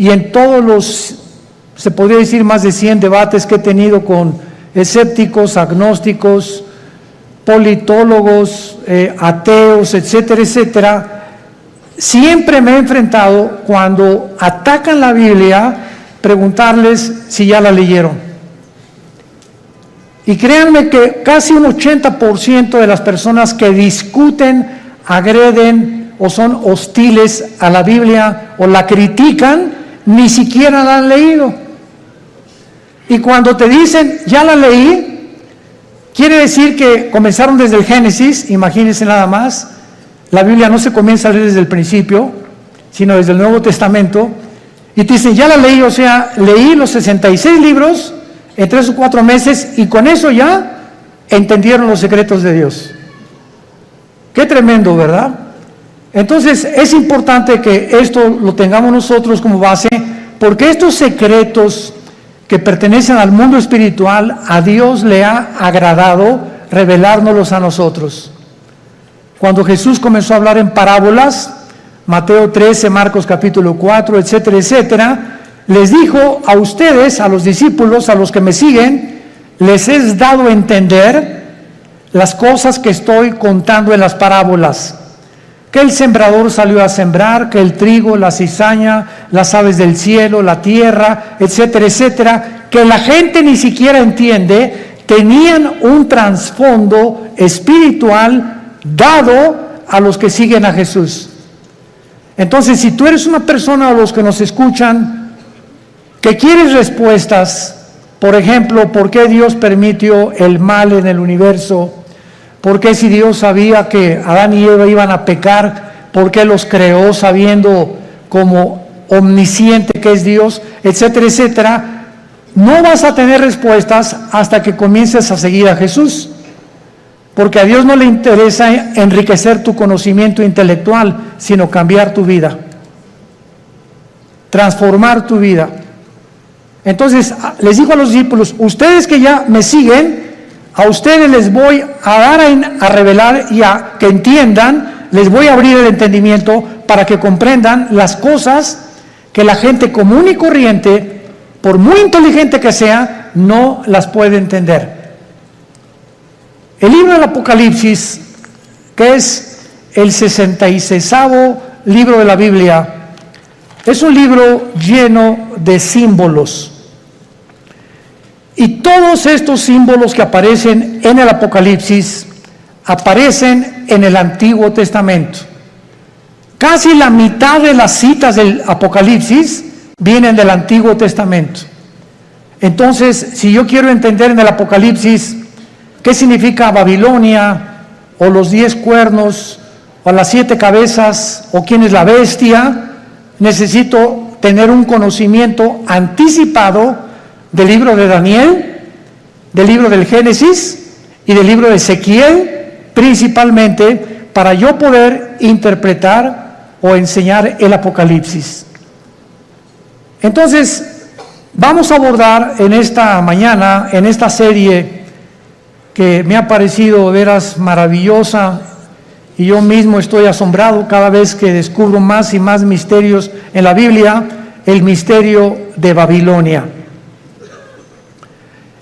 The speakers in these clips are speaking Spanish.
y en todos los, se podría decir, más de 100 debates que he tenido con escépticos, agnósticos, politólogos, ateos, etcétera, etcétera, siempre me he enfrentado, cuando atacan la Biblia, preguntarles si ya la leyeron. Y créanme que casi un 80% de las personas que discuten, agreden o son hostiles a la Biblia o la critican, ni siquiera la han leído. Y cuando te dicen, ya la leí, quiere decir que comenzaron desde el Génesis. Imagínense nada más, la Biblia no se comienza a leer desde el principio, sino desde el Nuevo Testamento, y te dicen, ya la leí, o sea, leí los 66 libros en 3 o 4 meses, y con eso ya entendieron los secretos de Dios. Qué tremendo, ¿verdad? Entonces es importante que esto lo tengamos nosotros como base, porque estos secretos que pertenecen al mundo espiritual, a Dios le ha agradado revelárnoslos a nosotros. Cuando Jesús comenzó a hablar en parábolas, Mateo 13, Marcos capítulo 4, etcétera, etcétera, les dijo a ustedes, a los discípulos, a los que me siguen, les he dado a entender las cosas que estoy contando en las parábolas. Que el sembrador salió a sembrar, que el trigo, la cizaña, las aves del cielo, la tierra, etcétera, etcétera, que la gente ni siquiera entiende, tenían un trasfondo espiritual dado a los que siguen a Jesús. Entonces, si tú eres una persona, o los que nos escuchan, que quieres respuestas, por ejemplo, ¿por qué Dios permitió el mal en el universo? ¿Por qué, si Dios sabía que Adán y Eva iban a pecar, por qué los creó sabiendo como omnisciente que es Dios, etcétera, etcétera? No vas a tener respuestas hasta que comiences a seguir a Jesús, porque a Dios no le interesa enriquecer tu conocimiento intelectual, sino cambiar tu vida, transformar tu vida. Entonces les dijo a los discípulos, ustedes que ya me siguen, a ustedes les voy a dar a revelar y a que entiendan, les voy a abrir el entendimiento para que comprendan las cosas que la gente común y corriente, por muy inteligente que sea, no las puede entender. El libro del Apocalipsis, que es el 66º libro de la Biblia, es un libro lleno de símbolos. Y todos estos símbolos que aparecen en el Apocalipsis aparecen en el Antiguo Testamento. Casi la mitad de las citas del Apocalipsis vienen del Antiguo Testamento. Entonces, si yo quiero entender en el Apocalipsis qué significa Babilonia, o los 10 cuernos, o las 7 cabezas, o quién es la bestia, necesito tener un conocimiento anticipado del libro de Daniel, del libro del Génesis y del libro de Ezequiel, principalmente, para yo poder interpretar o enseñar el Apocalipsis. Entonces, vamos a abordar en esta mañana, en esta serie que me ha parecido de veras maravillosa, y yo mismo estoy asombrado cada vez que descubro más y más misterios en la Biblia, el misterio de Babilonia.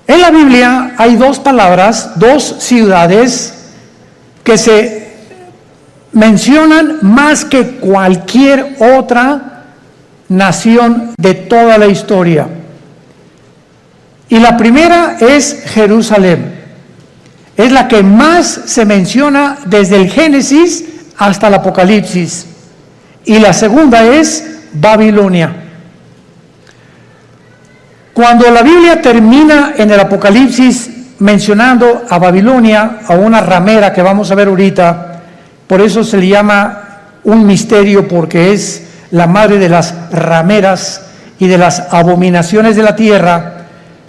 En la Biblia hay 2 palabras, 2 ciudades que se mencionan más que cualquier otra nación de toda la historia. Y la primera es Jerusalén. Es la que más se menciona desde el Génesis hasta el Apocalipsis. Y la segunda es Babilonia. Cuando la Biblia termina en el Apocalipsis mencionando a Babilonia, a una ramera que vamos a ver ahorita, por eso se le llama un misterio, porque es la madre de las rameras y de las abominaciones de la tierra,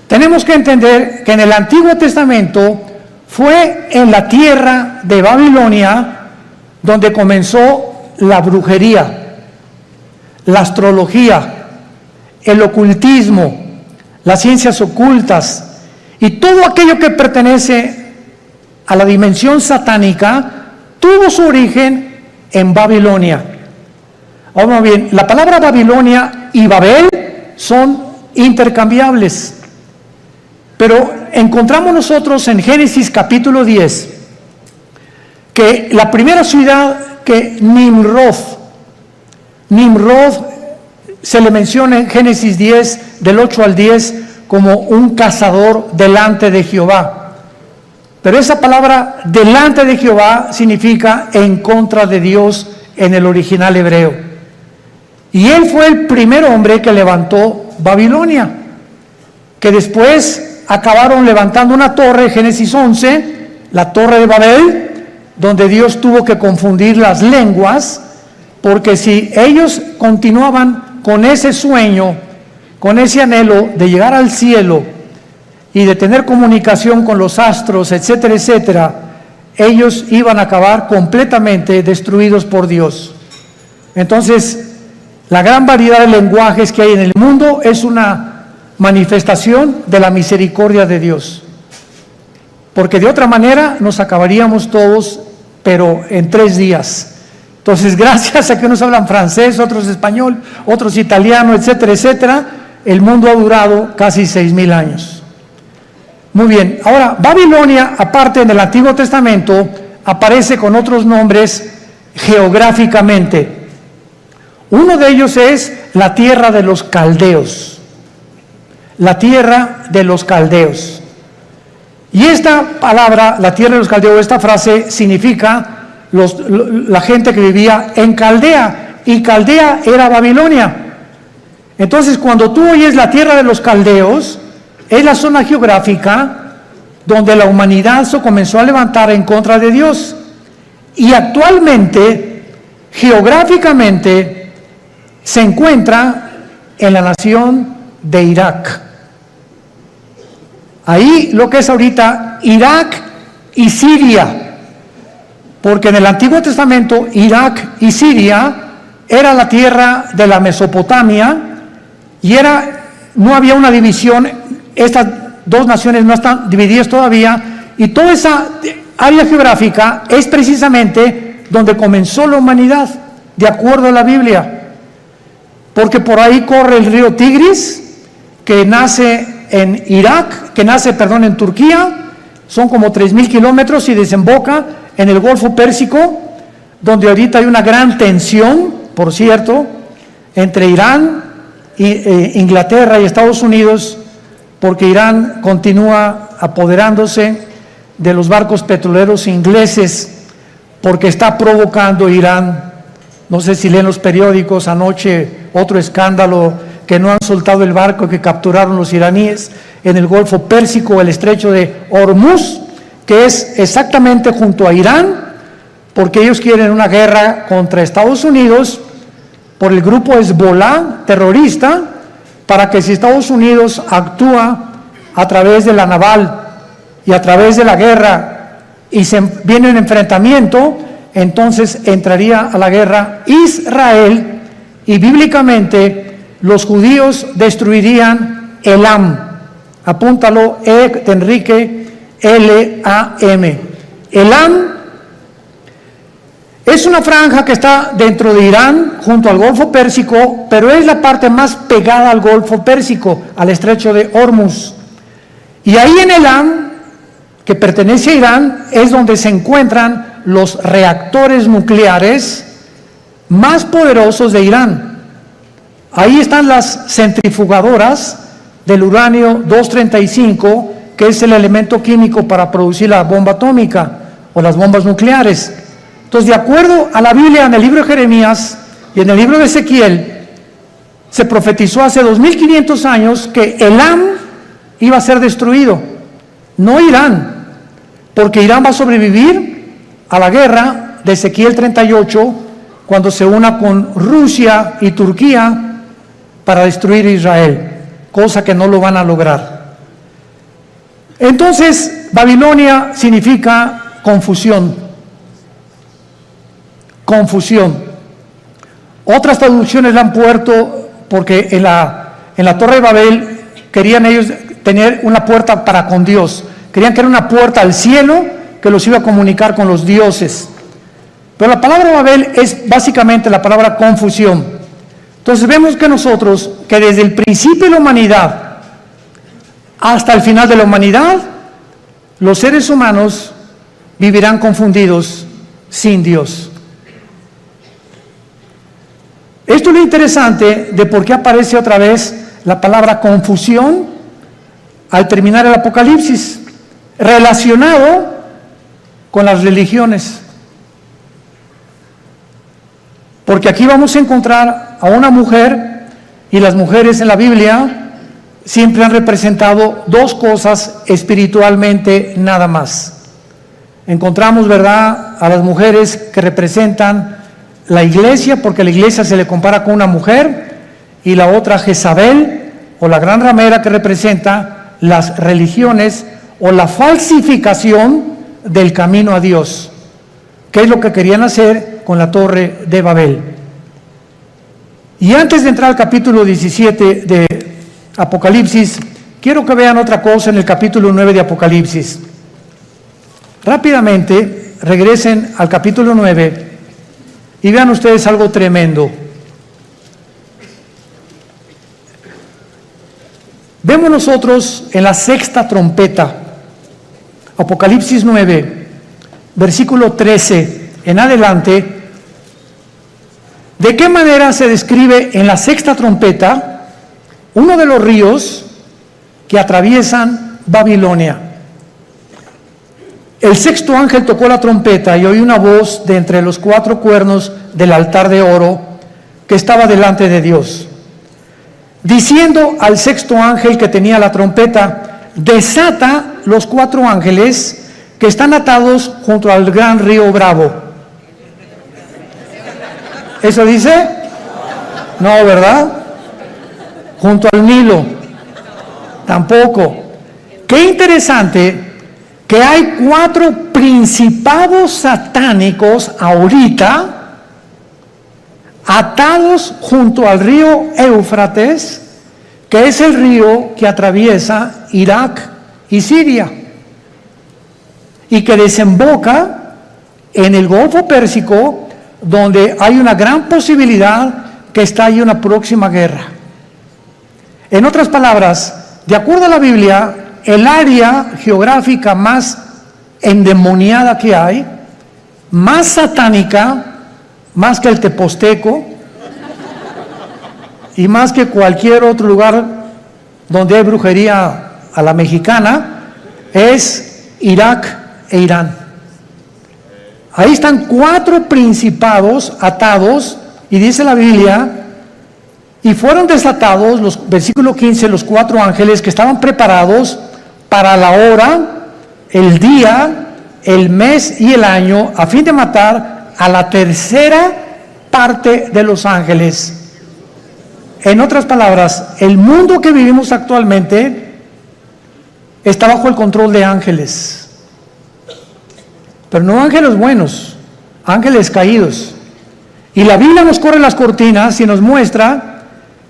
tenemos que entender que en el Antiguo Testamento fue en la tierra de Babilonia donde comenzó la brujería, la astrología, el ocultismo, las ciencias ocultas y todo aquello que pertenece a la dimensión satánica, tuvo su origen en Babilonia. Ahora bien, la palabra Babilonia y Babel son intercambiables, pero encontramos nosotros en Génesis capítulo 10 que la primera ciudad que Nimrod se le menciona en Génesis 10 del 8 al 10 como un cazador delante de Jehová. Pero esa palabra delante de Jehová significa en contra de Dios en el original hebreo. Y él fue el primer hombre que levantó Babilonia, que después acabaron levantando una torre, Génesis 11, la torre de Babel, donde Dios tuvo que confundir las lenguas, porque si ellos continuaban con ese sueño, con ese anhelo de llegar al cielo y de tener comunicación con los astros, etcétera, etcétera, ellos iban a acabar completamente destruidos por Dios. Entonces, la gran variedad de lenguajes que hay en el mundo es una manifestación de la misericordia de Dios, porque de otra manera nos acabaríamos todos, pero en 3 días. Entonces, gracias a que unos hablan francés, otros español, otros italiano, etcétera, etcétera, el mundo ha durado casi 6,000 años. Muy bien, ahora Babilonia, aparte en el Antiguo Testamento, aparece con otros nombres geográficamente. Uno de ellos es la tierra de los caldeos. La tierra de los caldeos. Y esta palabra, la tierra de los caldeos, esta frase significa la gente que vivía en Caldea, y Caldea era Babilonia. Entonces, cuando tú oyes la tierra de los caldeos, es la zona geográfica donde la humanidad se comenzó a levantar en contra de Dios. Y actualmente, geográficamente, se encuentra en la nación de Irak. Ahí lo que es ahorita Irak y Siria, porque en el Antiguo Testamento Irak y Siria era la tierra de la Mesopotamia y no había una división, estas dos naciones no están divididas todavía, y toda esa área geográfica es precisamente donde comenzó la humanidad, de acuerdo a la Biblia. Porque por ahí corre el río Tigris, que nace en Irak, en Turquía, son como 3,000 kilómetros y desemboca en el Golfo Pérsico, donde ahorita hay una gran tensión, por cierto, entre Irán, Inglaterra y Estados Unidos, porque Irán continúa apoderándose de los barcos petroleros ingleses, porque está provocando Irán. No sé si leen los periódicos, anoche otro escándalo, que no han soltado el barco que capturaron los iraníes en el Golfo Pérsico, el estrecho de Hormuz, que es exactamente junto a Irán, porque ellos quieren una guerra contra Estados Unidos por el grupo Hezbollah terrorista, para que si Estados Unidos actúa a través de la naval y a través de la guerra y viene un enfrentamiento, entonces entraría a la guerra Israel, y bíblicamente los judíos destruirían Elam. Apúntalo, de Enrique, L-A-M. Elam es una franja que está dentro de Irán, junto al Golfo Pérsico, pero es la parte más pegada al Golfo Pérsico, al estrecho de Hormuz. Y ahí en Elam, que pertenece a Irán, es donde se encuentran los reactores nucleares más poderosos de Irán. Ahí están las centrifugadoras del uranio 235, que es el elemento químico para producir la bomba atómica o las bombas nucleares. Entonces, de acuerdo a la Biblia, en el libro de Jeremías y en el libro de Ezequiel, se profetizó hace 2500 años que Elam iba a ser destruido, no Irán, porque Irán va a sobrevivir a la guerra de Ezequiel 38 cuando se una con Rusia y Turquía para destruir Israel, cosa que no lo van a lograr. Entonces, Babilonia significa confusión. Confusión. Otras traducciones la han puesto porque en la Torre de Babel querían ellos tener una puerta para con Dios. Querían que era una puerta al cielo que los iba a comunicar con los dioses. Pero la palabra Babel es básicamente la palabra confusión. Entonces vemos que nosotros, que desde el principio de la humanidad hasta el final de la humanidad, los seres humanos vivirán confundidos sin Dios. Esto es lo interesante de por qué aparece otra vez la palabra confusión al terminar el Apocalipsis, relacionado con las religiones. Porque aquí vamos a encontrar a una mujer, y las mujeres en la Biblia siempre han representado dos cosas espiritualmente nada más. Encontramos, ¿verdad?, a las mujeres que representan la iglesia, porque la iglesia se le compara con una mujer, y la otra Jezabel, o la gran ramera, que representa las religiones o la falsificación del camino a Dios, que es lo que querían hacer con la Torre de Babel. Y antes de entrar al capítulo 17 de Apocalipsis, quiero que vean otra cosa en el capítulo 9 de Apocalipsis. Rápidamente regresen al capítulo 9 y vean ustedes algo tremendo. Vemos nosotros en la sexta trompeta, Apocalipsis 9, versículo 13 en adelante, de qué manera se describe en la sexta trompeta uno de los ríos que atraviesan Babilonia. El sexto ángel tocó la trompeta y oí una voz de entre los cuatro cuernos del altar de oro que estaba delante de Dios, diciendo al sexto ángel que tenía la trompeta: desata los cuatro ángeles que están atados junto al gran río Bravo. ¿Eso dice? No, ¿verdad? Junto al Nilo. Tampoco. Qué interesante que hay cuatro principados satánicos ahorita atados junto al río Éufrates, que es el río que atraviesa Irak y Siria, y que desemboca en el Golfo Pérsico, donde hay una gran posibilidad que estalle una próxima guerra. En otras palabras, de acuerdo a la Biblia, el área geográfica más endemoniada que hay, más satánica, más que el Teposteco y más que cualquier otro lugar donde hay brujería a la mexicana, es Irak e Irán. Ahí están cuatro principados atados, y dice la Biblia, y fueron desatados, versículo 15, los cuatro ángeles que estaban preparados para la hora, el día, el mes y el año, a fin de matar a la tercera parte de los ángeles. En otras palabras, el mundo que vivimos actualmente está bajo el control de ángeles, pero no ángeles buenos, ángeles caídos. Y la Biblia nos corre las cortinas y nos muestra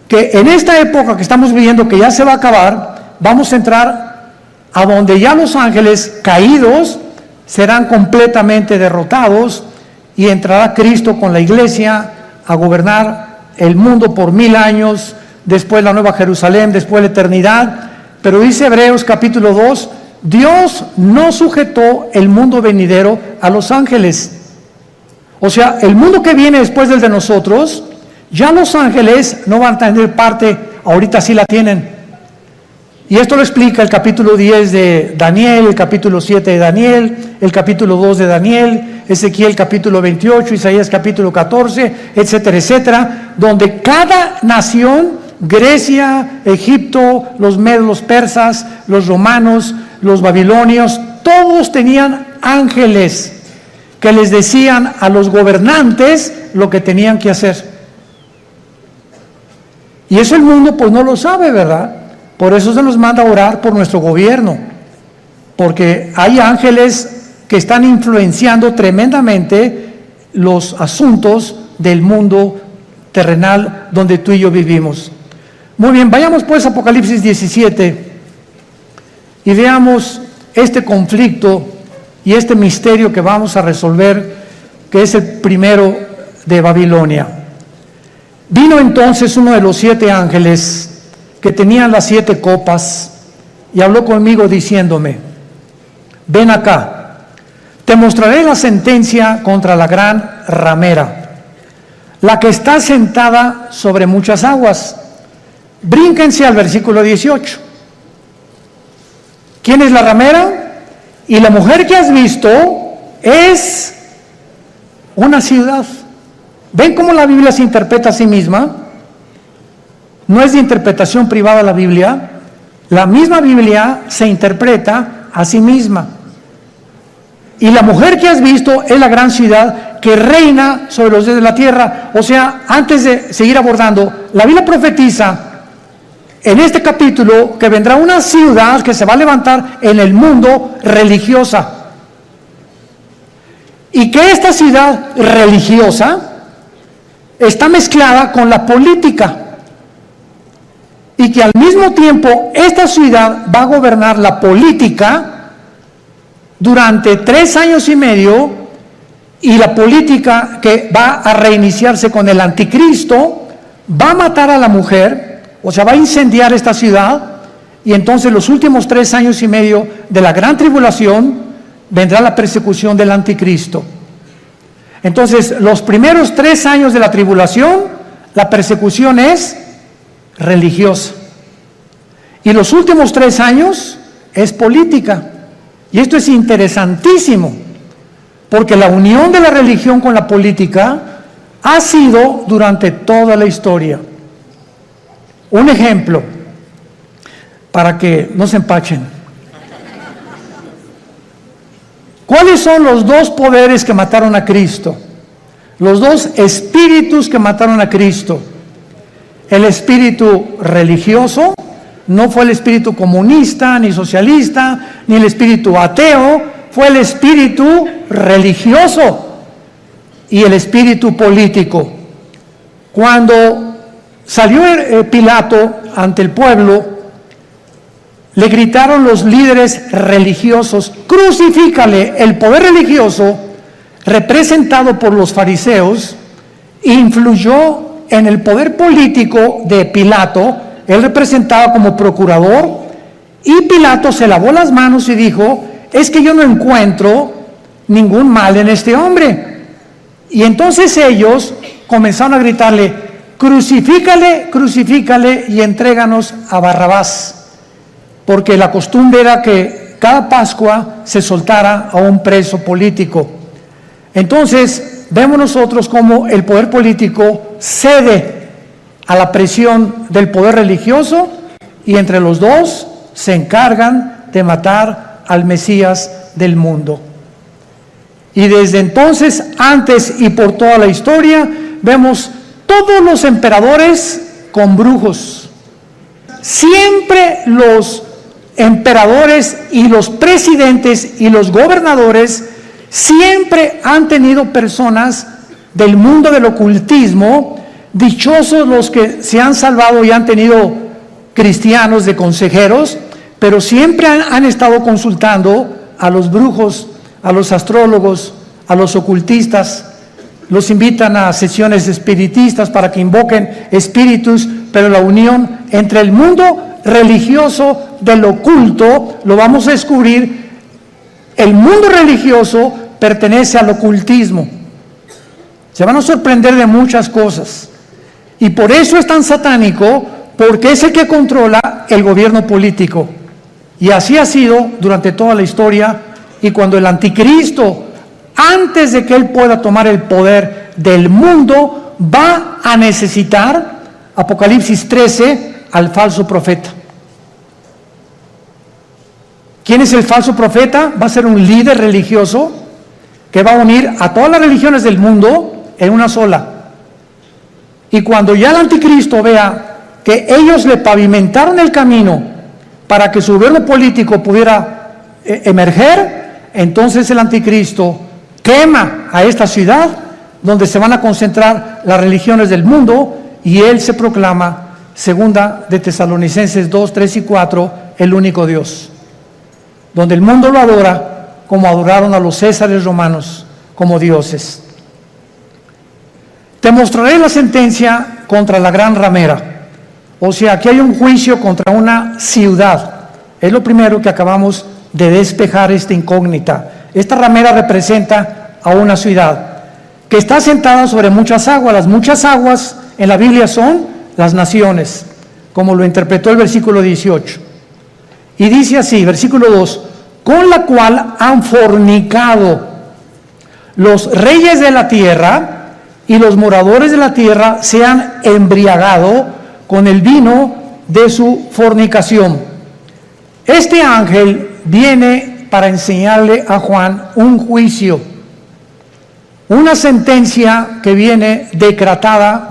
que en esta época que estamos viviendo, que ya se va a acabar, vamos a entrar a donde ya los ángeles caídos serán completamente derrotados, y entrará Cristo con la iglesia a gobernar el mundo por 1000 años, después la Nueva Jerusalén, después la eternidad. Pero dice Hebreos capítulo 2, Dios no sujetó el mundo venidero a los ángeles. O sea, el mundo que viene después del de nosotros, ya los ángeles no van a tener parte, ahorita sí la tienen. Y esto lo explica el capítulo 10 de Daniel, el capítulo 7 de Daniel, el capítulo 2 de Daniel, Ezequiel capítulo 28, Isaías capítulo 14, etcétera, etcétera, donde cada nación, Grecia, Egipto, los medos, los persas, los romanos, los babilonios, todos tenían ángeles que les decían a los gobernantes lo que tenían que hacer. Y eso el mundo pues no lo sabe, ¿verdad? Por eso se nos manda a orar por nuestro gobierno, porque hay ángeles que están influenciando tremendamente los asuntos del mundo terrenal donde tú y yo vivimos. Muy bien, vayamos pues a Apocalipsis 17 y veamos este conflicto y este misterio que vamos a resolver que es el primero de Babilonia. Vino entonces uno de los 7 ángeles que tenían las 7 copas y habló conmigo diciéndome: ven acá, te mostraré la sentencia contra la gran ramera, la que está sentada sobre muchas aguas. Brínquense al versículo 18. ¿Quién es la ramera? Y la mujer que has visto es una ciudad. ¿Ven cómo la Biblia se interpreta a sí misma? No es de interpretación privada la Biblia. La misma Biblia se interpreta a sí misma. Y la mujer que has visto es la gran ciudad que reina sobre los de la tierra. O sea, antes de seguir abordando, la Biblia profetiza en este capítulo que vendrá una ciudad que se va a levantar en el mundo religiosa. Y que esta ciudad religiosa está mezclada con la política. Y que al mismo tiempo esta ciudad va a gobernar la política durante 3 años y medio, y la política que va a reiniciarse con el anticristo va a matar a la mujer, o sea, va a incendiar esta ciudad, y entonces los últimos 3 años y medio de la gran tribulación vendrá la persecución del anticristo. Entonces, los primeros 3 años de la tribulación, la persecución es religiosa. Y los últimos 3 años es política. Y esto es interesantísimo, porque la unión de la religión con la política ha sido durante toda la historia. Un ejemplo, para que no se empachen. ¿Cuáles son los 2 poderes que mataron a Cristo? Los 2 espíritus que mataron a Cristo. El espíritu religioso, no fue el espíritu comunista, ni socialista, ni el espíritu ateo, fue el espíritu religioso y el espíritu político. Cuando salió Pilato ante el pueblo, le gritaron los líderes religiosos: crucifícale. El poder religioso, representado por los fariseos, influyó en el poder político de Pilato. Él representaba como procurador, y Pilato se lavó las manos y dijo: es que yo no encuentro ningún mal en este hombre. Y entonces ellos comenzaron a gritarle: crucifícale, crucifícale y entréganos a Barrabás. Porque la costumbre era que cada Pascua se soltara a un preso político. Entonces, vemos nosotros cómo el poder político cede a la presión del poder religioso, y entre los 2 se encargan de matar al Mesías del mundo. Y desde entonces, antes y por toda la historia, vemos todos los emperadores con brujos. Siempre los emperadores y los presidentes y los gobernadores siempre han tenido personas del mundo del ocultismo. Dichosos los que se han salvado y han tenido cristianos de consejeros, pero siempre han estado consultando a los brujos, a los astrólogos, a los ocultistas. Los invitan a sesiones espiritistas para que invoquen espíritus, pero la unión entre el mundo religioso del oculto, lo vamos a descubrir. El mundo religioso pertenece al ocultismo. Se van a sorprender de muchas cosas. Y por eso es tan satánico, porque es el que controla el gobierno político. Y así ha sido durante toda la historia. Y cuando el anticristo, antes de que él pueda tomar el poder del mundo, va a necesitar, Apocalipsis 13, al falso profeta. ¿Quién es el falso profeta? Va a ser un líder religioso que va a unir a todas las religiones del mundo en una sola. Y cuando ya el anticristo vea que ellos le pavimentaron el camino para que su gobierno político pudiera emerger, entonces el anticristo quema a esta ciudad donde se van a concentrar las religiones del mundo, y él se proclama, segunda de Tesalonicenses 2, 3 y 4, el único Dios, donde el mundo lo adora como adoraron a los césares romanos como dioses. te mostraré la sentencia contra la gran ramera. O sea, aquí hay un juicio contra una ciudad. Es lo primero que acabamos de despejar esta incógnita. Esta ramera representa a una ciudad que está sentada sobre muchas aguas. Las muchas aguas en la Biblia son las naciones, como lo interpretó el versículo 18. Y dice así, versículo 2, con la cual han fornicado los reyes de la tierra, y los moradores de la tierra se han embriagado con el vino de su fornicación. Este ángel viene para enseñarle a Juan un juicio, una sentencia que viene decretada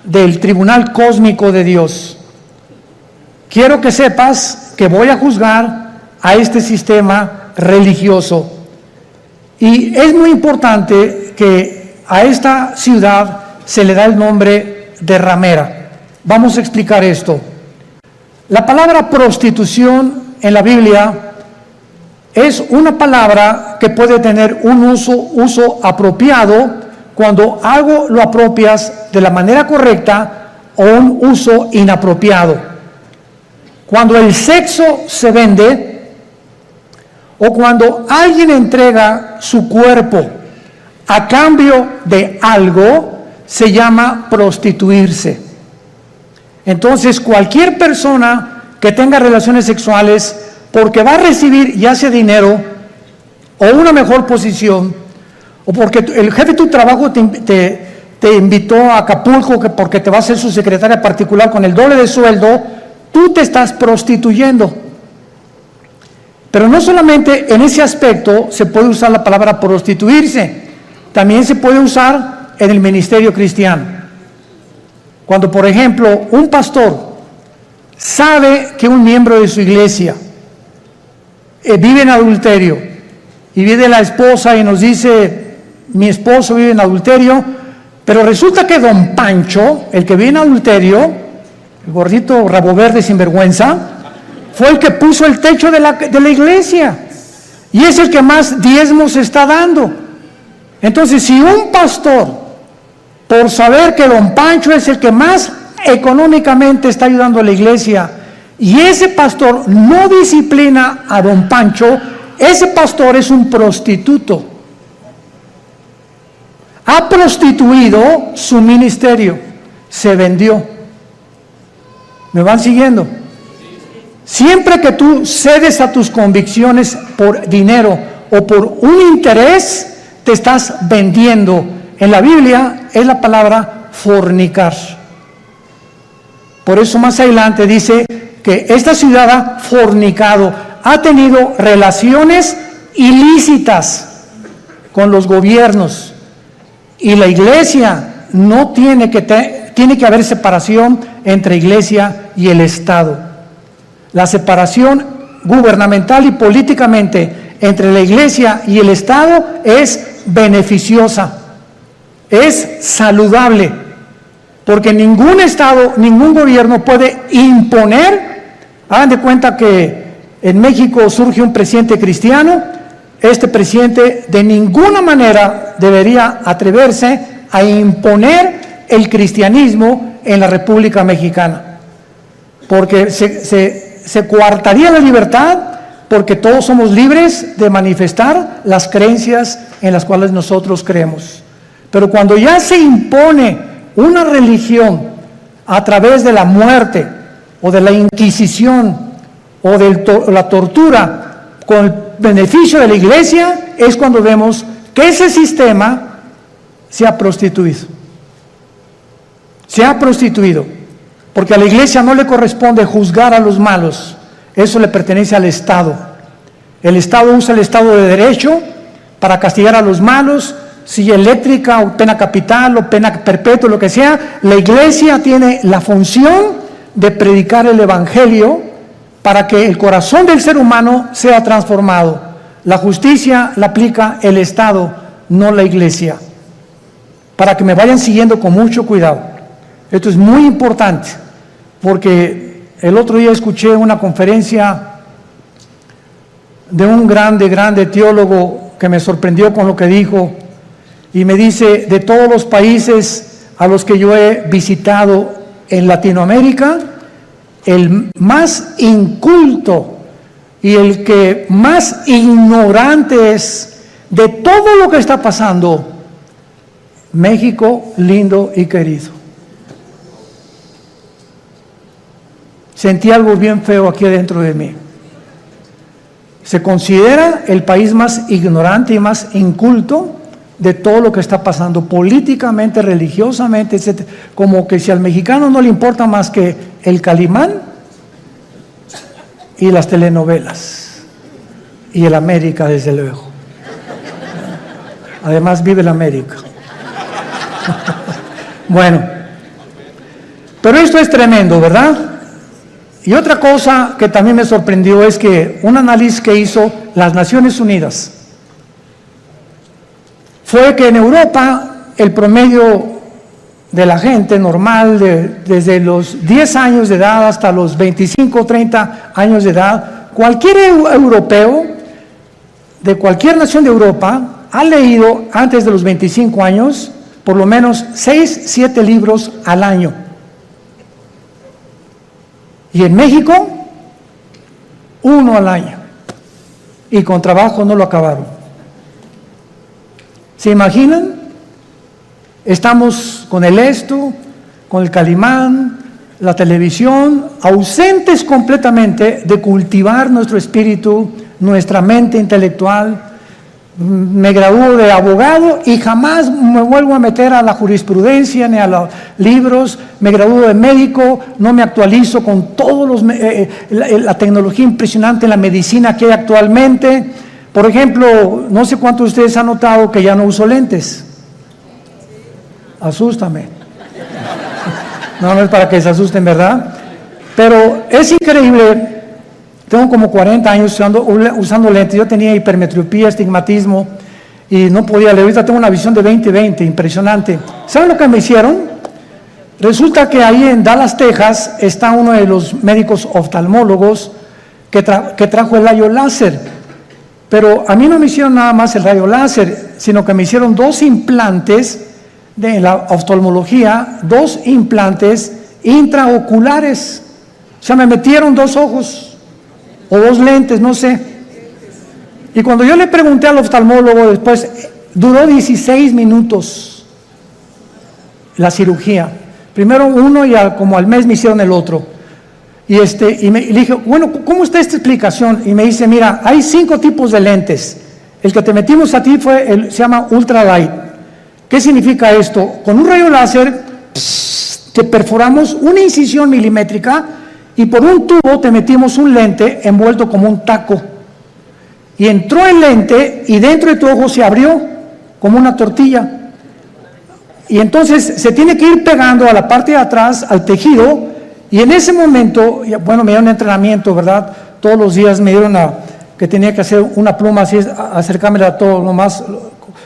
del tribunal cósmico de Dios. Quiero que sepas que voy a juzgar a este sistema religioso. Y es muy importante que a esta ciudad se le da el nombre de ramera. Vamos a explicar esto. La palabra prostitución en la Biblia es una palabra que puede tener un uso apropiado cuando algo lo apropias de la manera correcta, o un uso inapropiado. Cuando el sexo se vende, o cuando alguien entrega su cuerpo a cambio de algo, se llama prostituirse. Entonces, cualquier persona que tenga relaciones sexuales porque va a recibir ya sea dinero o una mejor posición, o porque el jefe de tu trabajo te invitó a Acapulco porque te va a hacer su secretaria particular con el doble de sueldo, tú te estás prostituyendo. Pero no solamente en ese aspecto se puede usar la palabra prostituirse, también se puede usar en el ministerio cristiano. Cuando, por ejemplo, un pastor sabe que un miembro de su iglesia vive en adulterio, y viene la esposa y nos dice, mi esposo vive en adulterio, pero resulta que don Pancho, el que vive en adulterio, el gordito rabo verde sinvergüenza, fue el que puso el techo de la iglesia, y es el que más diezmos está dando. Entonces, si un pastor, por saber que don Pancho es el que más económicamente está ayudando a la iglesia, y ese pastor no disciplina a don Pancho, ese pastor es un prostituto. Ha prostituido su ministerio, se vendió. ¿Me van siguiendo? Siempre que tú cedes a tus convicciones por dinero o por un interés, te estás vendiendo. En la Biblia es la palabra fornicar. Por eso más adelante dice que esta ciudad ha fornicado, ha tenido relaciones ilícitas con los gobiernos. Y la iglesia no tiene que haber separación entre iglesia y el Estado. La separación gubernamental y políticamente entre la iglesia y el Estado es beneficiosa, es saludable, porque ningún Estado, ningún gobierno puede imponer. Hagan de cuenta que en México surge un presidente cristiano, este presidente de ninguna manera debería atreverse a imponer el cristianismo en la República Mexicana, porque se coartaría la libertad, porque todos somos libres de manifestar las creencias en las cuales nosotros creemos. Pero cuando ya se impone una religión a través de la muerte o de la Inquisición o de la tortura con el beneficio de la iglesia, es cuando vemos que ese sistema se ha prostituido. Se ha prostituido, porque a la iglesia no le corresponde juzgar a los malos, eso le pertenece al Estado. El Estado usa el Estado de Derecho para castigar a los malos, silla eléctrica o pena capital o pena perpetua, lo que sea. La iglesia tiene la función de predicar el Evangelio para que el corazón del ser humano sea transformado. La justicia la aplica el Estado, no la iglesia. Para que me vayan siguiendo con mucho cuidado. Esto es muy importante, porque el otro día escuché una conferencia de un grande teólogo que me sorprendió con lo que dijo, y me dice, de todos los países a los que yo he visitado en Latinoamérica, el más inculto y el que más ignorante es de todo lo que está pasando, México lindo y querido. Sentí algo bien feo aquí adentro de mí. Se considera el país más ignorante y más inculto de todo lo que está pasando políticamente, religiosamente, etc. Como que si al mexicano no le importa más que el Calimán y las telenovelas y el América, desde luego. Además vive el América. Bueno, pero esto es tremendo, ¿verdad? Y otra cosa que también me sorprendió es que un análisis que hizo las Naciones Unidas fue que en Europa el promedio de la gente normal, desde los 10 años de edad hasta los 25 o 30 años de edad, cualquier europeo de cualquier nación de Europa ha leído antes de los 25 años por lo menos 6, 7 libros al año. Y en México, 1 al año. Y con trabajo no lo acabaron. ¿Se imaginan? Estamos con el esto, con el Calimán, la televisión, ausentes completamente de cultivar nuestro espíritu, nuestra mente intelectual. Me graduó de abogado y jamás me vuelvo a meter a la jurisprudencia ni a los libros. Me graduó de médico, no me actualizo con todos la tecnología impresionante en la medicina que hay actualmente. Por ejemplo, no sé cuántos de ustedes han notado que ya no uso lentes. Asústame. No es para que se asusten, ¿verdad? Pero es increíble. Tengo como 40 años usando lentes. Yo tenía hipermetropía, astigmatismo y no podía leer. Ahorita tengo una visión de 20/20, impresionante. ¿Saben lo que me hicieron? Resulta que ahí en Dallas, Texas, está uno de los médicos oftalmólogos que trajo el rayo láser. Pero a mí no me hicieron nada más el rayo láser, sino que me hicieron 2 implantes de la oftalmología, 2 implantes intraoculares. O sea, me metieron 2 ojos. O 2 lentes, no sé. Y cuando yo le pregunté al oftalmólogo después, duró 16 minutos la cirugía. Primero uno y como al mes me hicieron el otro. Y le dije, bueno, ¿cómo está esta explicación? Y me dice, mira, hay 5 tipos de lentes. El que te metimos a ti se llama ultralight. ¿Qué significa esto? Con un rayo láser te perforamos una incisión milimétrica y por un tubo te metimos un lente envuelto como un taco. Y entró el lente y dentro de tu ojo se abrió como una tortilla. Y entonces se tiene que ir pegando a la parte de atrás, al tejido, y en ese momento, bueno, me dieron entrenamiento, ¿verdad? Todos los días me dieron que tenía que hacer una pluma así, acercármela a todo, nomás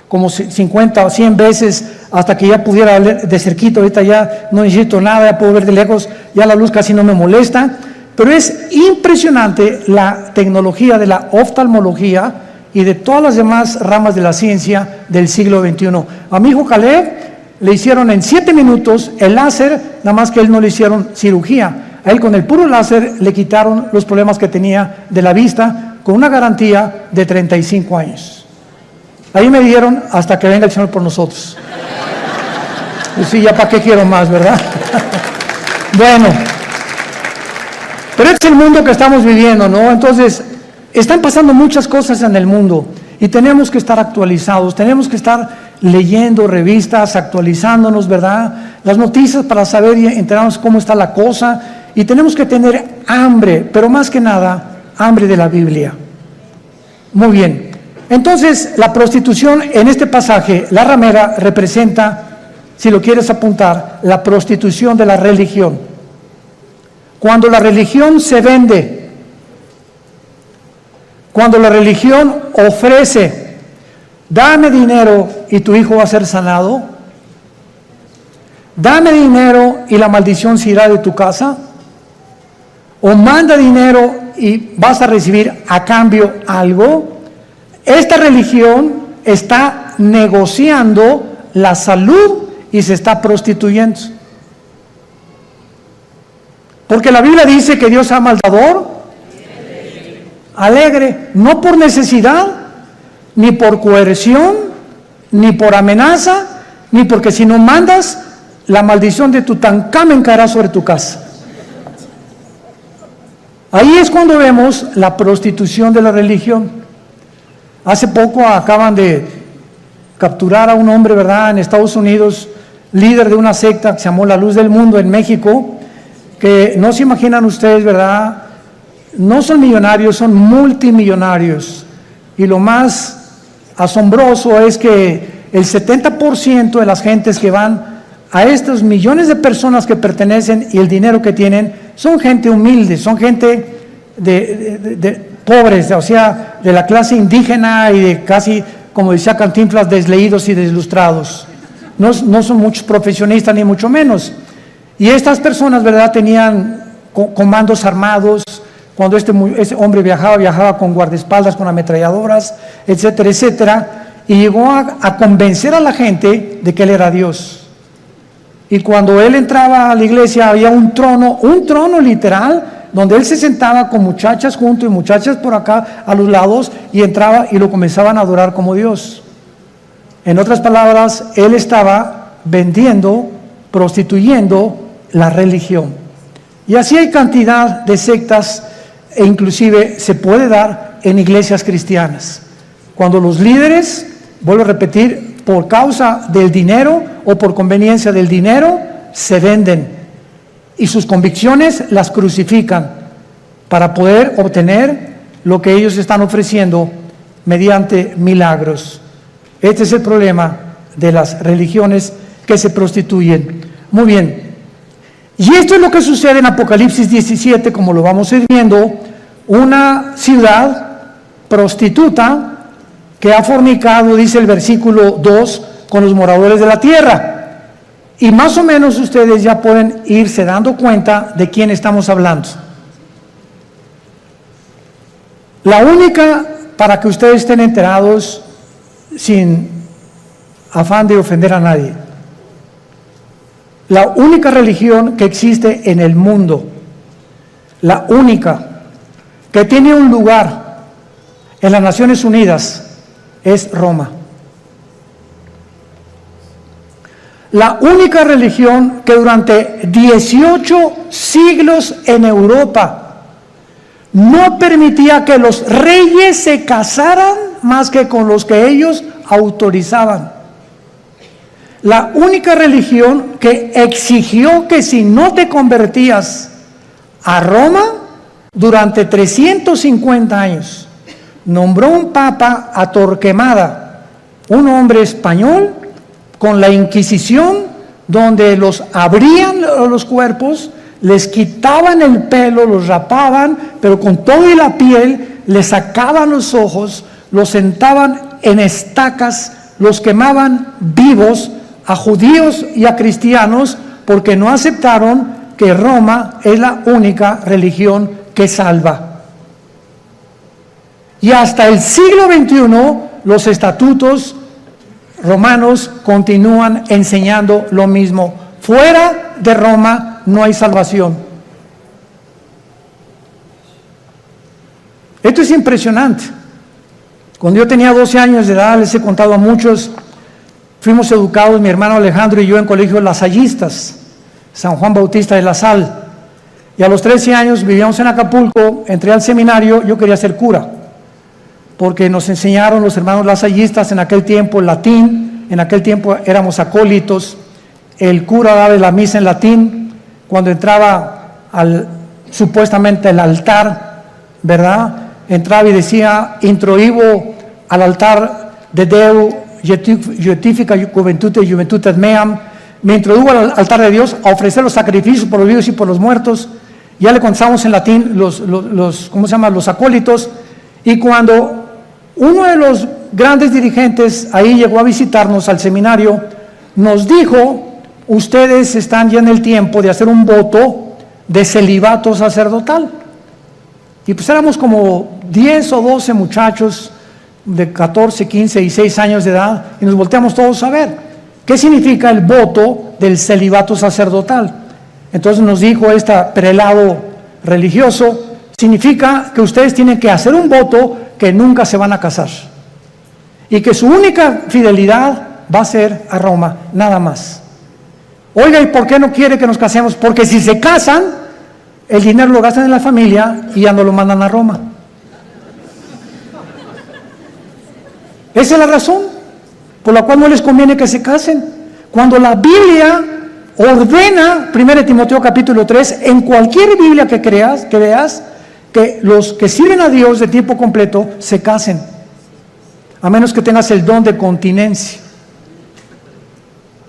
como 50 o 100 veces hasta que ya pudiera ver de cerquito. Ahorita ya no necesito nada, ya puedo ver de lejos, ya la luz casi no me molesta. Pero es impresionante la tecnología de la oftalmología y de todas las demás ramas de la ciencia del siglo XXI. A mi hijo Caleb le hicieron en 7 minutos el láser, nada más que a él no le hicieron cirugía. A él con el puro láser le quitaron los problemas que tenía de la vista con una garantía de 35 años. Ahí me dieron hasta que venga el Señor por nosotros. Pues sí, ya para qué quiero más, ¿verdad? Bueno, pero este es el mundo que estamos viviendo, ¿no? Entonces, están pasando muchas cosas en el mundo y tenemos que estar actualizados, tenemos que estar leyendo revistas, actualizándonos, ¿verdad? Las noticias para saber y enterarnos cómo está la cosa, y tenemos que tener hambre, pero más que nada, hambre de la Biblia. Muy bien. Entonces, la prostitución en este pasaje, la ramera, representa, si lo quieres apuntar, la prostitución de la religión. Cuando la religión se vende, cuando la religión ofrece, dame dinero y tu hijo va a ser sanado, dame dinero y la maldición se irá de tu casa, o manda dinero y vas a recibir a cambio algo. Esta religión está negociando la salud y se está prostituyendo. Porque la Biblia dice que Dios ama al dador alegre, no por necesidad, ni por coerción, ni por amenaza, ni porque si no mandas, la maldición de Tutankamón caerá sobre tu casa. Ahí es cuando vemos la prostitución de la religión. Hace poco acaban de capturar a un hombre, ¿verdad?, en Estados Unidos, líder de una secta que se llamó La Luz del Mundo en México, que no se imaginan ustedes, ¿verdad?, no son millonarios, son multimillonarios. Y lo más asombroso es que el 70% de las gentes que van a estos millones de personas que pertenecen y el dinero que tienen, son gente humilde, son gente de pobres, o sea, de la clase indígena y de casi, como decía Cantinflas, desleídos y deslustrados. No son muchos profesionistas, ni mucho menos. Y estas personas, ¿verdad?, tenían comandos armados. Cuando ese hombre viajaba con guardaespaldas, con ametralladoras, etcétera, etcétera, y llegó a convencer a la gente de que él era Dios. Y cuando él entraba a la iglesia había un trono literal, donde él se sentaba con muchachas junto y muchachas por acá a los lados, y entraba y lo comenzaban a adorar como Dios. En otras palabras, él estaba vendiendo, prostituyendo la religión. Y así hay cantidad de sectas, e inclusive se puede dar en iglesias cristianas. Cuando los líderes, vuelvo a repetir, por causa del dinero o por conveniencia del dinero, se venden y sus convicciones las crucifican para poder obtener lo que ellos están ofreciendo mediante milagros. Este es el problema de las religiones que se prostituyen. Muy bien. Y esto es lo que sucede en Apocalipsis 17, como lo vamos a ir viendo, una ciudad prostituta que ha fornicado, dice el versículo 2, con los moradores de la tierra. Y más o menos ustedes ya pueden irse dando cuenta de quién estamos hablando. La única, para que ustedes estén enterados, sin afán de ofender a nadie, la única religión que existe en el mundo, la única que tiene un lugar en las Naciones Unidas, es Roma. La única religión que durante 18 siglos en Europa no permitía que los reyes se casaran más que con los que ellos autorizaban. La única religión que exigió que si no te convertías a Roma durante 350 años, nombró un papa a Torquemada, un hombre español, con la Inquisición, donde los abrían los cuerpos, les quitaban el pelo, los rapaban, pero con todo y la piel, les sacaban los ojos, los sentaban en estacas, los quemaban vivos, a judíos y a cristianos, porque no aceptaron que Roma es la única religión que salva. Y hasta el siglo XXI, los estatutos romanos continúan enseñando lo mismo. Fuera de Roma no hay salvación. Esto es impresionante. Cuando yo tenía 12 años de edad, les he contado a muchos, fuimos educados, mi hermano Alejandro y yo, en colegios lasallistas, San Juan Bautista de La Sal. Y a los 13 años vivíamos en Acapulco, entré al seminario, yo quería ser cura, porque nos enseñaron los hermanos lasallistas en aquel tiempo latín, en aquel tiempo éramos acólitos, el cura daba la misa en latín, cuando entraba supuestamente al altar, ¿verdad?, entraba y decía, introibo al altar de Deu, Justifica Juventude y Juventudes Meam, me introdujo al altar de Dios a ofrecer los sacrificios por los vivos y por los muertos. Ya le contamos en latín los acólitos, y cuando uno de los grandes dirigentes ahí llegó a visitarnos al seminario, nos dijo, ustedes están ya en el tiempo de hacer un voto de celibato sacerdotal. Y pues éramos como 10 o 12 muchachos de 14, 15 y 6 años de edad, y nos volteamos todos a ver qué significa el voto del celibato sacerdotal. Entonces nos dijo este prelado religioso, significa que ustedes tienen que hacer un voto que nunca se van a casar y que su única fidelidad va a ser a Roma, nada más. Oiga, ¿y por qué no quiere que nos casemos? Porque si se casan, el dinero lo gastan en la familia y ya no lo mandan a Roma. Esa es la razón por la cual no les conviene que se casen. Cuando la Biblia ordena, 1 Timoteo capítulo 3, en cualquier Biblia que veas, que los que sirven a Dios de tiempo completo se casen, a menos que tengas el don de continencia.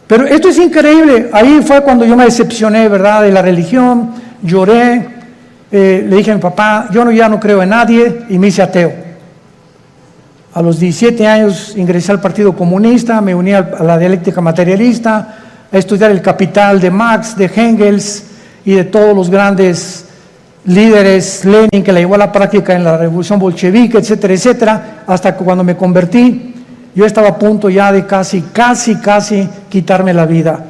Pero esto es increíble. Ahí fue cuando yo me decepcioné, ¿verdad?, de la religión. Lloré, le dije a mi papá, ya no creo en nadie, y me hice ateo. A los 17 años ingresé al Partido Comunista, me uní a la dialéctica materialista, a estudiar el Capital de Marx, de Engels y de todos los grandes líderes, Lenin, que la llevó a la práctica en la revolución bolchevique, etcétera, etcétera, hasta que cuando me convertí, yo estaba a punto ya de casi quitarme la vida,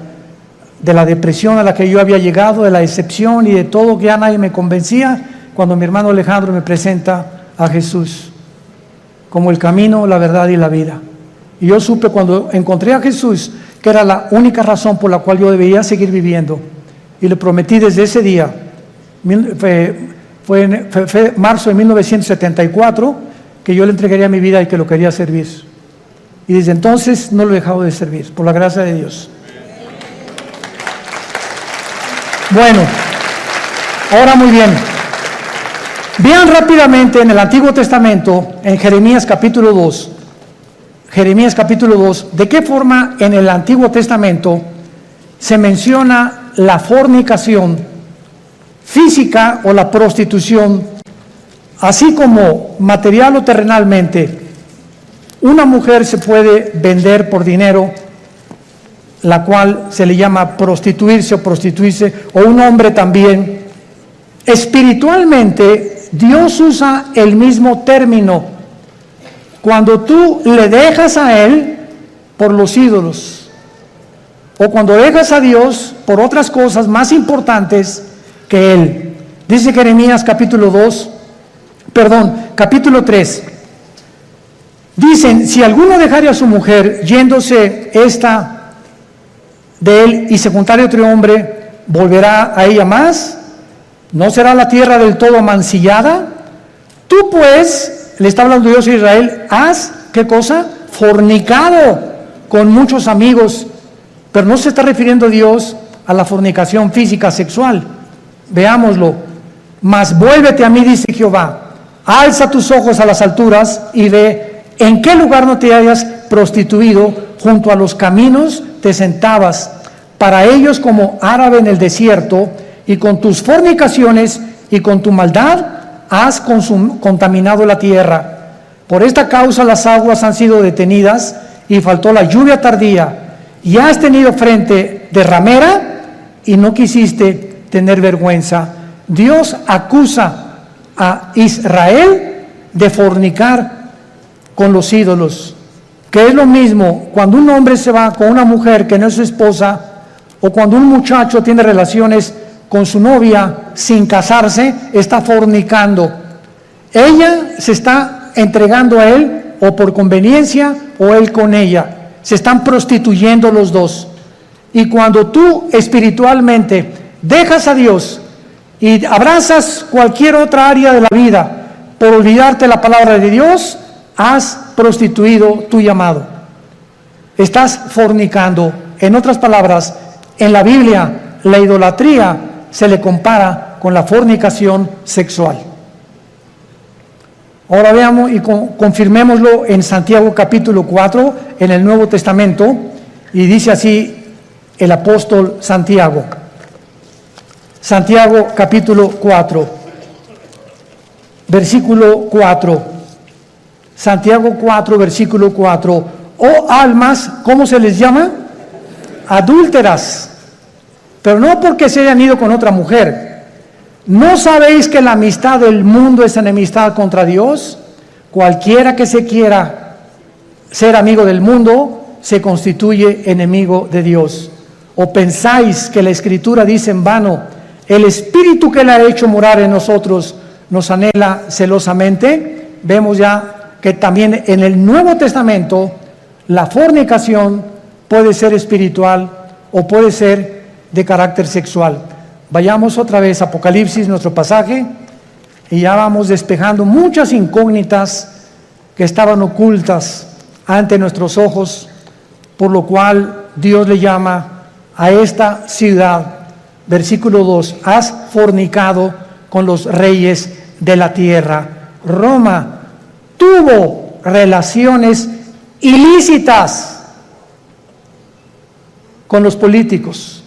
de la depresión a la que yo había llegado, de la decepción y de todo, que ya nadie me convencía, cuando mi hermano Alejandro me presenta a Jesús como el camino, la verdad y la vida. Y yo supe cuando encontré a Jesús que era la única razón por la cual yo debía seguir viviendo, y le prometí desde ese día. Fue marzo de 1974 que yo le entregaría mi vida y que lo quería servir. Y desde entonces no lo he dejado de servir, por la gracia de Dios. Bueno, ahora muy bien. Vean rápidamente en el Antiguo Testamento, en Jeremías capítulo 2, de qué forma en el Antiguo Testamento se menciona la fornicación física o la prostitución, así como material o terrenalmente. Una mujer se puede vender por dinero, la cual se le llama prostituirse o prostituirse, o un hombre también. Espiritualmente, Dios usa el mismo término. Cuando tú le dejas a Él por los ídolos, o cuando dejas a Dios por otras cosas más importantes que Él. Dice Jeremías capítulo 3. Dicen, si alguno dejare a su mujer, yéndose esta de él y se juntare otro hombre, ¿volverá a ella más? ¿No será la tierra del todo mancillada? Tú pues, le está hablando Dios a Israel, has, ¿qué cosa? Fornicado con muchos amigos. Pero no se está refiriendo Dios a la fornicación física sexual. Veámoslo. Mas vuélvete a mí, dice Jehová, alza tus ojos a las alturas y ve en qué lugar no te hayas prostituido, junto a los caminos te sentabas, para ellos como árabe en el desierto, y con tus fornicaciones y con tu maldad has contaminado la tierra. Por esta causa las aguas han sido detenidas y faltó la lluvia tardía, y has tenido frente de ramera y no quisiste tener vergüenza. Dios acusa a Israel de fornicar con los ídolos, que es lo mismo cuando un hombre se va con una mujer que no es su esposa, o cuando un muchacho tiene relaciones con su novia sin casarse, está fornicando. Ella se está entregando a él o por conveniencia, o él con ella. Se están prostituyendo los dos. Y cuando tú espiritualmente dejas a Dios y abrazas cualquier otra área de la vida por olvidarte la palabra de Dios, has prostituido tu llamado. Estás fornicando. En otras palabras, en la Biblia, la idolatría se le compara con la fornicación sexual. Ahora veamos y confirmémoslo en Santiago capítulo 4, en el Nuevo Testamento, y dice así el apóstol Santiago. Santiago capítulo 4, versículo 4. Santiago 4, versículo 4. Oh almas, ¿cómo se les llama? Adúlteras, pero no porque se hayan ido con otra mujer. ¿No sabéis que la amistad del mundo es enemistad contra Dios? Cualquiera que se quiera ser amigo del mundo se constituye enemigo de Dios. ¿O pensáis que la Escritura dice en vano, el Espíritu que le ha hecho morar en nosotros nos anhela celosamente? Vemos ya que también en el Nuevo Testamento la fornicación puede ser espiritual o puede ser de carácter sexual. Vayamos otra vez a Apocalipsis, nuestro pasaje, y ya vamos despejando muchas incógnitas que estaban ocultas ante nuestros ojos, por lo cual Dios le llama a esta ciudad, versículo 2, has fornicado con los reyes de la tierra. Roma tuvo relaciones ilícitas con los políticos.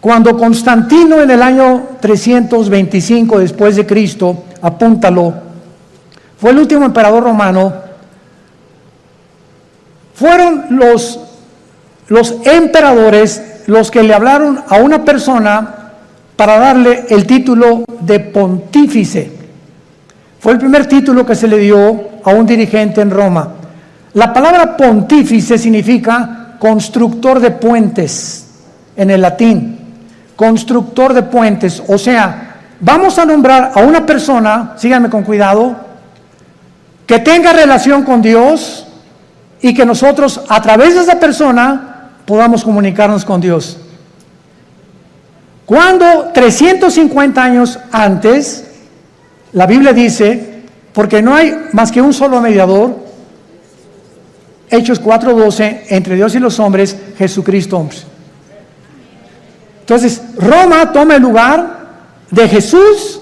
Cuando Constantino en el año 325 después de Cristo, apúntalo, fue el último emperador romano, fueron los emperadores los que le hablaron a una persona para darle el título de pontífice. Fue el primer título que se le dio a un dirigente en Roma. La palabra pontífice significa constructor de puentes en el latín. Constructor de puentes, o sea, vamos a nombrar a una persona, síganme con cuidado, que tenga relación con Dios y que nosotros a través de esa persona podamos comunicarnos con Dios. Cuando 350 años antes, la Biblia dice, porque no hay más que un solo mediador, Hechos 4:12, entre Dios y los hombres, Jesucristo hombre. Entonces, Roma toma el lugar de Jesús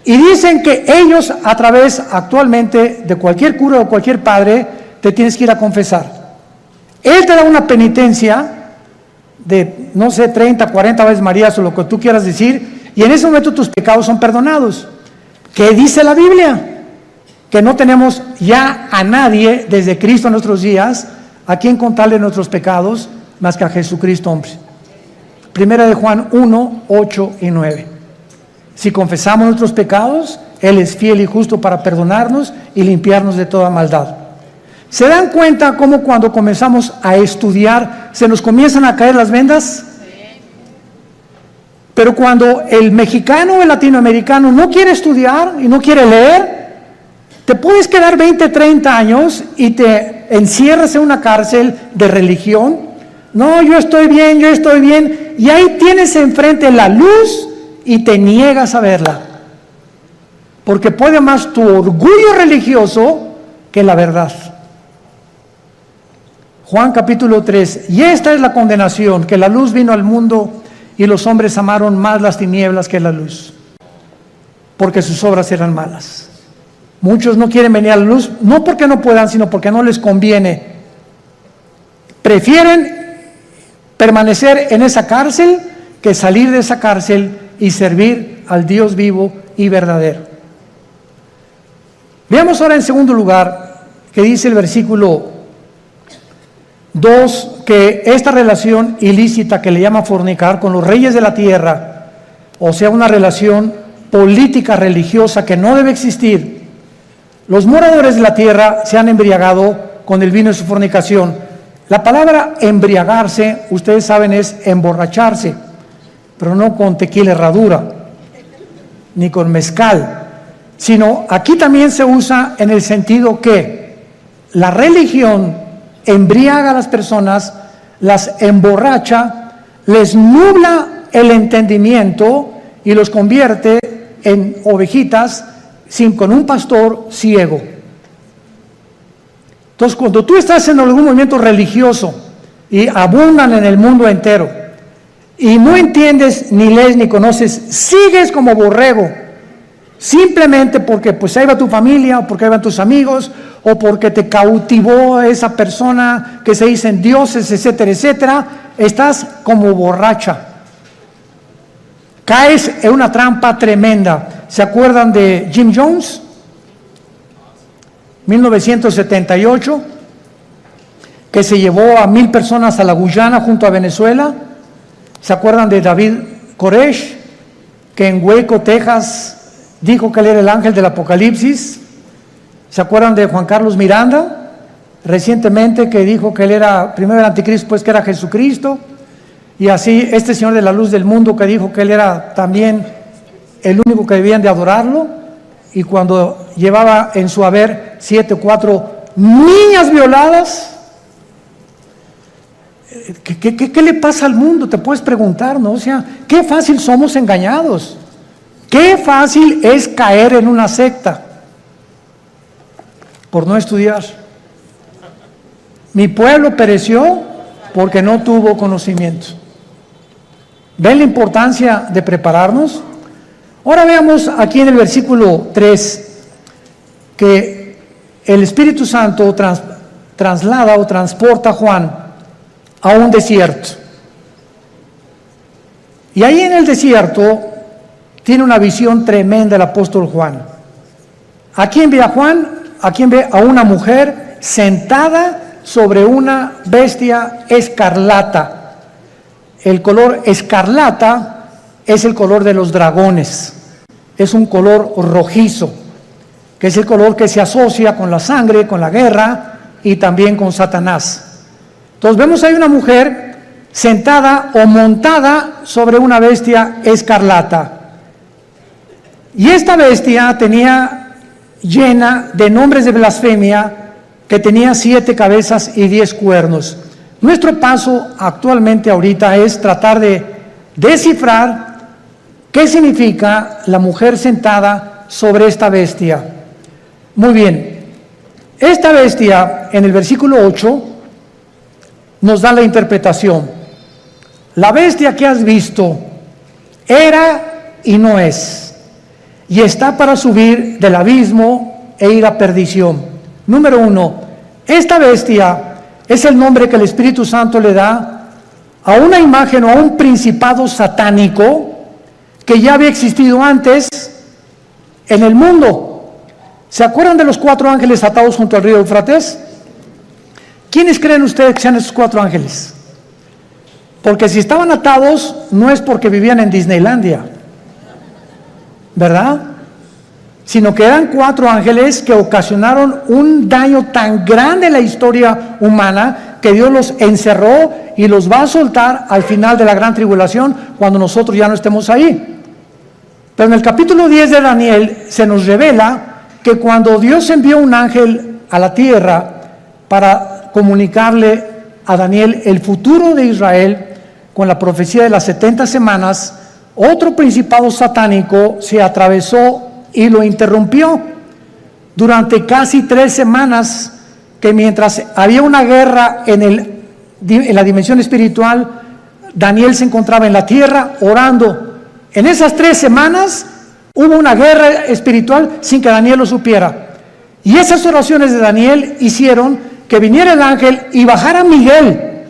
y dicen que ellos a través actualmente de cualquier cura o cualquier padre te tienes que ir a confesar. Él te da una penitencia de, no sé, 30, 40 veces Marías o lo que tú quieras decir, y en ese momento tus pecados son perdonados. ¿Qué dice la Biblia? Que no tenemos ya a nadie desde Cristo en nuestros días a quien contarle nuestros pecados más que a Jesucristo hombre. Primera de Juan 1, 8 y 9. Si confesamos nuestros pecados, Él es fiel y justo para perdonarnos y limpiarnos de toda maldad. ¿Se dan cuenta cómo cuando comenzamos a estudiar se nos comienzan a caer las vendas? Pero cuando el mexicano o el latinoamericano no quiere estudiar y no quiere leer, te puedes quedar 20, 30 años y te encierras en una cárcel de religión. No, yo estoy bien, y ahí tienes enfrente la luz y te niegas a verla. Porque puede más tu orgullo religioso que la verdad. Juan capítulo 3, y esta es la condenación, que la luz vino al mundo y los hombres amaron más las tinieblas que la luz, porque sus obras eran malas. Muchos no quieren venir a la luz, no porque no puedan, sino porque no les conviene. Prefieren permanecer en esa cárcel que salir de esa cárcel y servir al Dios vivo y verdadero. Veamos ahora en segundo lugar que dice el versículo 2, que esta relación ilícita que le llama fornicar con los reyes de la tierra, o sea, una relación política religiosa que no debe existir. Los moradores de la tierra se han embriagado con el vino de su fornicación. La palabra embriagarse, ustedes saben, es emborracharse, pero no con tequila herradura, ni con mezcal, sino aquí también se usa en el sentido que la religión embriaga a las personas, las emborracha, les nubla el entendimiento y los convierte en ovejitas con un pastor ciego. Entonces, cuando tú estás en algún movimiento religioso y abundan en el mundo entero y no entiendes, ni lees, ni conoces, sigues como borrego, simplemente porque pues ahí va tu familia, o porque ahí van tus amigos, o porque te cautivó esa persona que se dicen dioses, etcétera, etcétera, estás como borracha. Caes en una trampa tremenda. ¿Se acuerdan de Jim Jones? 1978, que se llevó a 1,000 personas a la Guyana junto a Venezuela. ¿Se acuerdan de David Koresh, que en Waco, Texas, dijo que él era el ángel del Apocalipsis? ¿Se acuerdan de Juan Carlos Miranda? Recientemente, que dijo que él era primero el anticristo, pues que era Jesucristo. Y así este señor de la luz del mundo, que dijo que él era también el único que debían de adorarlo. Y cuando llevaba en su haber 7 o 4 niñas violadas, ¿qué le pasa al mundo? Te puedes preguntar, ¿no? O sea, qué fácil somos engañados. Qué fácil es caer en una secta por no estudiar. Mi pueblo pereció porque no tuvo conocimiento. ¿Ven la importancia de prepararnos? Ahora veamos aquí en el versículo 3 que el Espíritu Santo traslada o transporta a Juan a un desierto. Y ahí en el desierto tiene una visión tremenda el apóstol Juan. ¿A quién ve a Juan? ¿A quién ve? A una mujer sentada sobre una bestia escarlata. El color escarlata es el color de los dragones. Es un color rojizo, que es el color que se asocia con la sangre, con la guerra y también con Satanás. Entonces vemos ahí una mujer sentada o montada sobre una bestia escarlata. Y esta bestia tenía llena de nombres de blasfemia, que tenía 7 cabezas y 10 cuernos. Nuestro paso actualmente ahorita es tratar de descifrar qué significa la mujer sentada sobre esta bestia. Muy bien, esta bestia en el versículo 8 nos da la interpretación. La bestia que has visto era y no es, y está para subir del abismo e ir a perdición. Número 1, esta bestia es el nombre que el Espíritu Santo le da a una imagen o a un principado satánico que ya había existido antes en el mundo. ¿Se acuerdan de los 4 ángeles atados junto al río Éufrates? ¿Quiénes creen ustedes que sean esos 4 ángeles? Porque si estaban atados, no es porque vivían en Disneylandia, ¿verdad? Sino que eran 4 ángeles que ocasionaron un daño tan grande en la historia humana que Dios los encerró y los va a soltar al final de la gran tribulación, cuando nosotros ya no estemos ahí. Pero en el capítulo 10 de Daniel se nos revela que cuando Dios envió un ángel a la tierra para comunicarle a Daniel el futuro de Israel con la profecía de las 70 semanas, otro principado satánico se atravesó y lo interrumpió durante casi 3 semanas, que mientras había una guerra en la dimensión espiritual, Daniel se encontraba en la tierra orando. En esas 3 semanas hubo una guerra espiritual sin que Daniel lo supiera. Y esas oraciones de Daniel hicieron que viniera el ángel y bajara Miguel,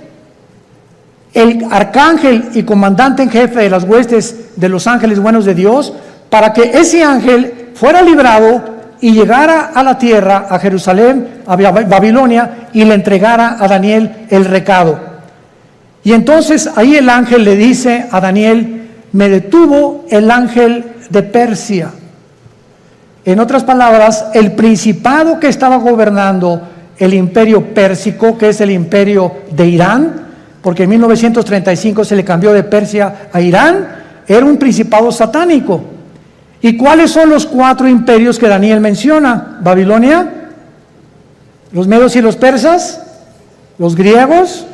el arcángel y comandante en jefe de las huestes de los ángeles buenos de Dios, para que ese ángel fuera librado y llegara a la tierra, a Jerusalén, a Babilonia, y le entregara a Daniel el recado. Y entonces ahí el ángel le dice a Daniel: me detuvo el ángel de Persia. En otras palabras, el principado que estaba gobernando el imperio pérsico, que es el imperio de Irán, porque en 1935 se le cambió de Persia a Irán, era un principado satánico. ¿Y cuáles son los 4 imperios que Daniel menciona? Babilonia, los medos y los persas, los griegos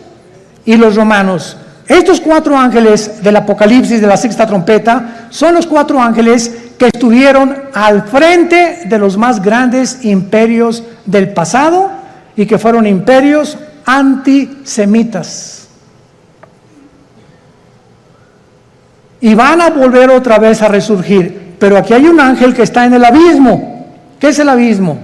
y los romanos. Estos 4 ángeles del Apocalipsis de la 6ª trompeta son los 4 ángeles que estuvieron al frente de los más grandes imperios del pasado y que fueron imperios antisemitas. Y van a volver otra vez a resurgir. Pero aquí hay un ángel que está en el abismo. ¿Qué es el abismo?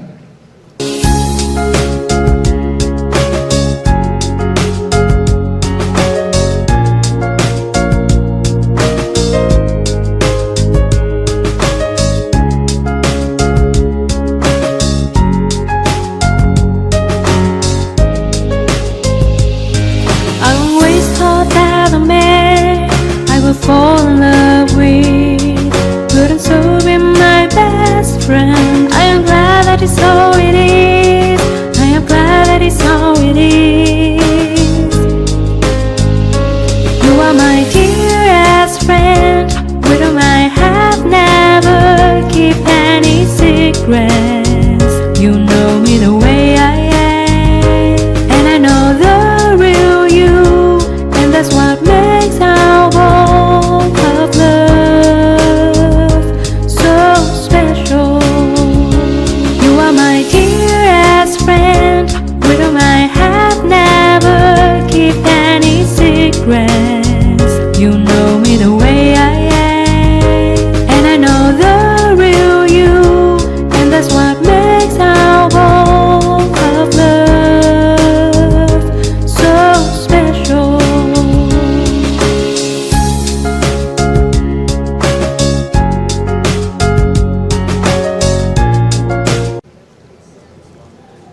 Fall in love with, but I'm so be my best friend. I am glad that it's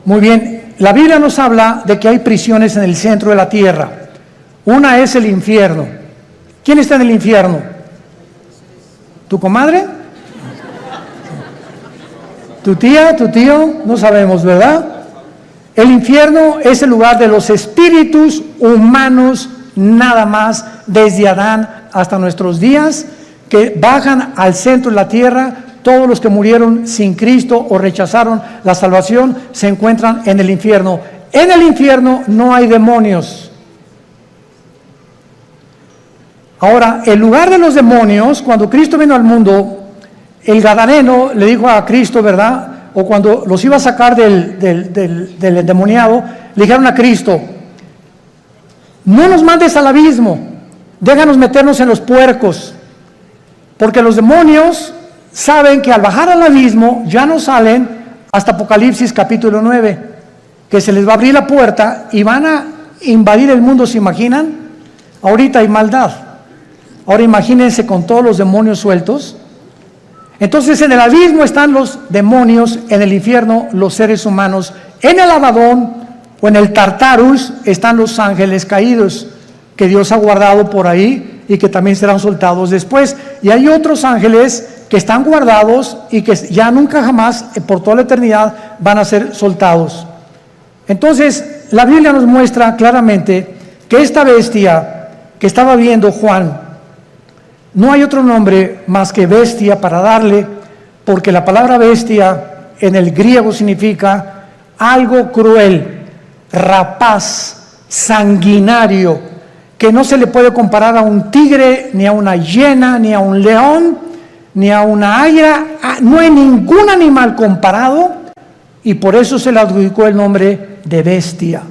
Muy bien, la Biblia nos habla de que hay prisiones en el centro de la tierra. Una es el infierno. ¿Quién está en el infierno? ¿Tu comadre? ¿Tu tía? ¿Tu tío? No sabemos, ¿verdad? El infierno es el lugar de los espíritus humanos, nada más, desde Adán hasta nuestros días, que bajan al centro de la tierra. Todos los que murieron sin Cristo o rechazaron la salvación se encuentran en el infierno. En el infierno no hay demonios. Ahora, el lugar de los demonios, cuando Cristo vino al mundo, el gadareno le dijo a Cristo, ¿verdad? O cuando los iba a sacar del endemoniado, le dijeron a Cristo: no nos mandes al abismo, déjanos meternos en los puercos, porque los demonios saben que al bajar al abismo ya no salen hasta Apocalipsis capítulo 9, que se les va a abrir la puerta y van a invadir el mundo. ¿Se imaginan? Ahorita hay maldad. Ahora imagínense con todos los demonios sueltos. Entonces en el abismo están los demonios, en el infierno los seres humanos, en el Abadón o en el Tartarus están los ángeles caídos que Dios ha guardado por ahí y que también serán soltados después. Y hay otros ángeles que están guardados y que ya nunca jamás, por toda la eternidad, van a ser soltados. Entonces la Biblia nos muestra claramente que esta bestia que estaba viendo Juan, no hay otro nombre más que bestia para darle, porque la palabra bestia en el griego significa algo cruel, rapaz, sanguinario, que no se le puede comparar a un tigre, ni a una hiena, ni a un león, ni a una águila. No hay ningún animal comparado, y por eso se le adjudicó el nombre de bestia.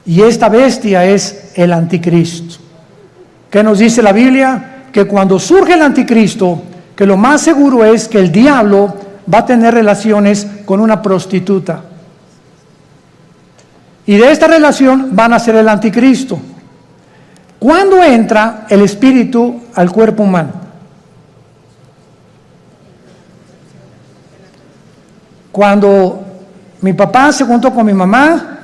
Y esta bestia es el anticristo. ¿Qué nos dice la Biblia? Que cuando surge el anticristo, que lo más seguro es que el diablo va a tener relaciones con una prostituta. Y de esta relación van a ser el anticristo. ¿Cuándo entra el espíritu al cuerpo humano? Cuando mi papá se juntó con mi mamá,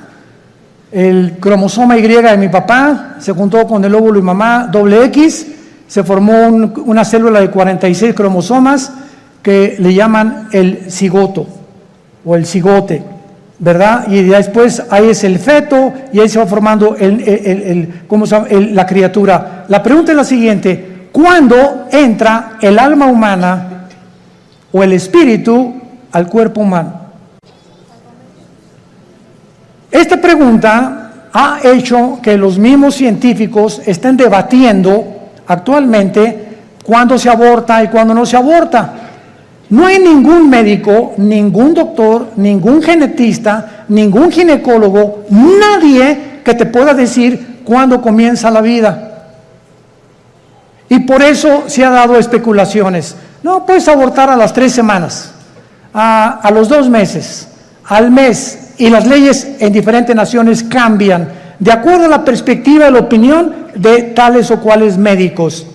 el cromosoma Y de mi papá se juntó con el óvulo de mi mamá, doble X, se formó una célula de 46 cromosomas que le llaman el cigoto o el cigote, ¿verdad? Y después ahí es el feto y ahí se va formando ¿cómo se llama? La criatura. La pregunta es la siguiente: ¿cuándo entra el alma humana o el espíritu al cuerpo humano? Esta pregunta ha hecho que los mismos científicos estén debatiendo actualmente cuándo se aborta y cuándo no se aborta. No hay ningún médico, ningún doctor, ningún genetista, ningún ginecólogo, nadie que te pueda decir cuándo comienza la vida. Y por eso se ha dado especulaciones. No, puedes abortar a las 3 semanas, a los 2 meses, al mes, y las leyes en diferentes naciones cambian de acuerdo a la perspectiva y la opinión de tales o cuales médicos.